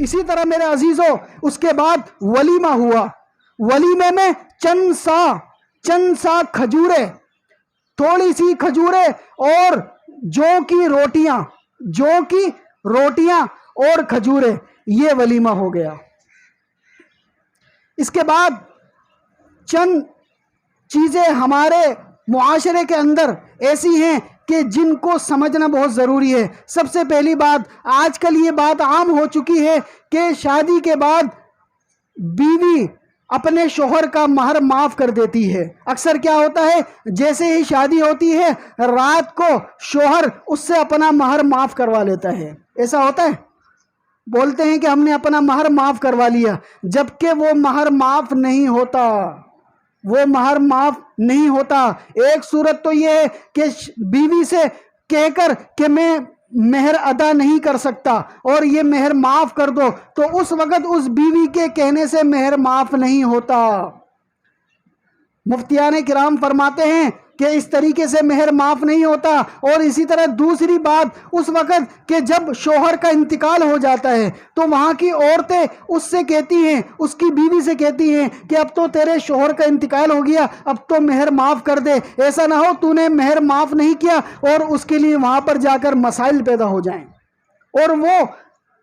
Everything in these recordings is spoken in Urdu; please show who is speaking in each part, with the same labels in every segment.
Speaker 1: اسی طرح میرے عزیزوں اس کے بعد ولیمہ ہوا. ولیمے میں چند سا کھجوریں، تھوڑی سی کھجوریں اور جو کی روٹیاں اور کھجوریں، یہ ولیمہ ہو گیا. اس کے بعد چند چیزیں ہمارے معاشرے کے اندر ایسی ہیں کہ جن کو سمجھنا بہت ضروری ہے. سب سے پہلی بات، آج کل یہ بات عام ہو چکی ہے کہ شادی کے بعد بیوی اپنے شوہر کا مہر معاف کر دیتی ہے. اکثر کیا ہوتا ہے، جیسے ہی شادی ہوتی ہے رات کو شوہر اس سے اپنا مہر معاف کروا لیتا ہے. ایسا ہوتا ہے، بولتے ہیں کہ ہم نے اپنا مہر معاف کروا لیا، جبکہ وہ مہر معاف نہیں ہوتا. وہ مہر معاف نہیں ہوتا. ایک صورت تو یہ ہے کہ بیوی سے کہہ کر کہ میں مہر ادا نہیں کر سکتا اور یہ مہر معاف کر دو، تو اس وقت اس بیوی کے کہنے سے مہر معاف نہیں ہوتا. مفتیان کرام فرماتے ہیں کہ اس طریقے سے مہر معاف نہیں ہوتا. اور اسی طرح دوسری بات، اس وقت کہ جب شوہر کا انتقال ہو جاتا ہے تو وہاں کی عورتیں اس سے کہتی ہیں، اس کی بیوی سے کہتی ہیں کہ اب تو تیرے شوہر کا انتقال ہو گیا، اب تو مہر معاف کر دے. ایسا نہ ہو تو نے مہر معاف نہیں کیا اور اس کے لیے وہاں پر جا کر مسائل پیدا ہو جائیں. اور وہ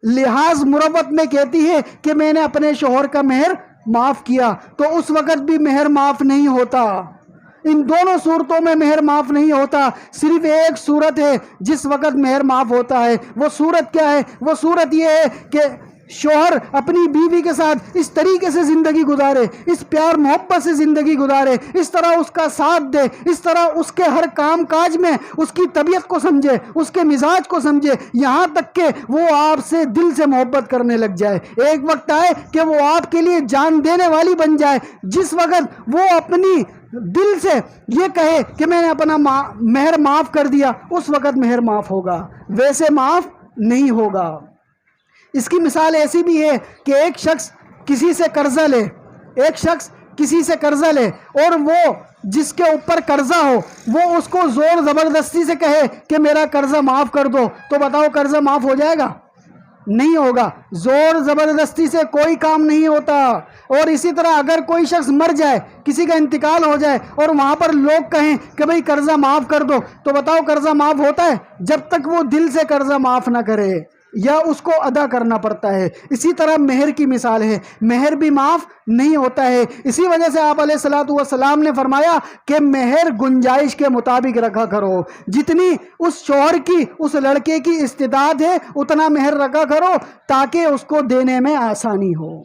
Speaker 1: لحاظ مروت میں کہتی ہے کہ میں نے اپنے شوہر کا مہر معاف کیا، تو اس وقت بھی مہر معاف نہیں ہوتا. ان دونوں صورتوں میں مہر معاف نہیں ہوتا. صرف ایک صورت ہے جس وقت مہر معاف ہوتا ہے. وہ صورت کیا ہے؟ وہ صورت یہ ہے کہ شوہر اپنی بیوی کے ساتھ اس طریقے سے زندگی گزارے، اس پیار محبت سے زندگی گزارے، اس طرح اس کا ساتھ دے، اس طرح اس کے ہر کام کاج میں اس کی طبیعت کو سمجھے، اس کے مزاج کو سمجھے، یہاں تک کہ وہ آپ سے دل سے محبت کرنے لگ جائے. ایک وقت آئے کہ وہ آپ کے لیے جان دینے والی بن جائے. جس وقت وہ اپنی دل سے یہ کہے کہ میں نے اپنا مہر معاف کر دیا، اس وقت مہر معاف ہوگا، ویسے معاف نہیں ہوگا. اس کی مثال ایسی بھی ہے کہ ایک شخص کسی سے قرضہ لے اور وہ جس کے اوپر قرضہ ہو وہ اس کو زور زبردستی سے کہے کہ میرا قرضہ معاف کر دو، تو بتاؤ قرضہ معاف ہو جائے گا؟ نہیں ہوگا. زور زبردستی سے کوئی کام نہیں ہوتا. اور اسی طرح اگر کوئی شخص مر جائے، کسی کا انتقال ہو جائے اور وہاں پر لوگ کہیں کہ بھئی قرضہ معاف کر دو، تو بتاؤ قرضہ معاف ہوتا ہے؟ جب تک وہ دل سے قرضہ معاف نہ کرے یا اس کو ادا کرنا پڑتا ہے. اسی طرح مہر کی مثال ہے، مہر بھی معاف نہیں ہوتا ہے. اسی وجہ سے آپ علیہ الصلوۃ والسلام نے فرمایا کہ مہر گنجائش کے مطابق رکھا کرو. جتنی اس شوہر کی، اس لڑکے کی استطاعت ہے اتنا مہر رکھا کرو تاکہ اس کو دینے میں آسانی ہو.